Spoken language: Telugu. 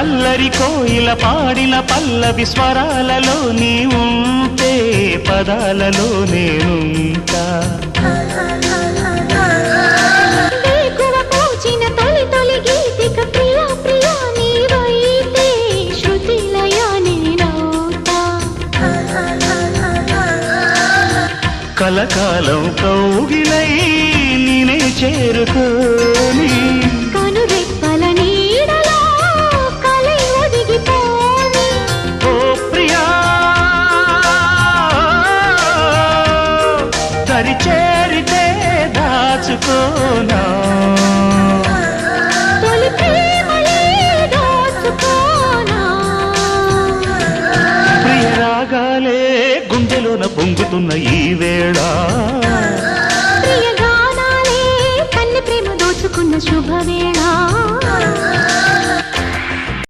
అల్లరి కోయిల పాడిన పల్లవి స్వరాలలో నీ ఉంటే పదాలలో నేనుంటా కలకాలం కౌగిలై నేనే చేరుకోని కనురెప్పల నీడలో కలై ఒదిగిపోని ఓ ప్రియా దరి చేరితే దాచుకోనా తొలి ప్రేమలే దోచుకోనా ప్రియ రాగాలే గుండెలోన పొంగుతున్న ఈ వేళ ప్రియ గానాలే కన్నె ప్రేమ దోచుకున్న శుభవేళ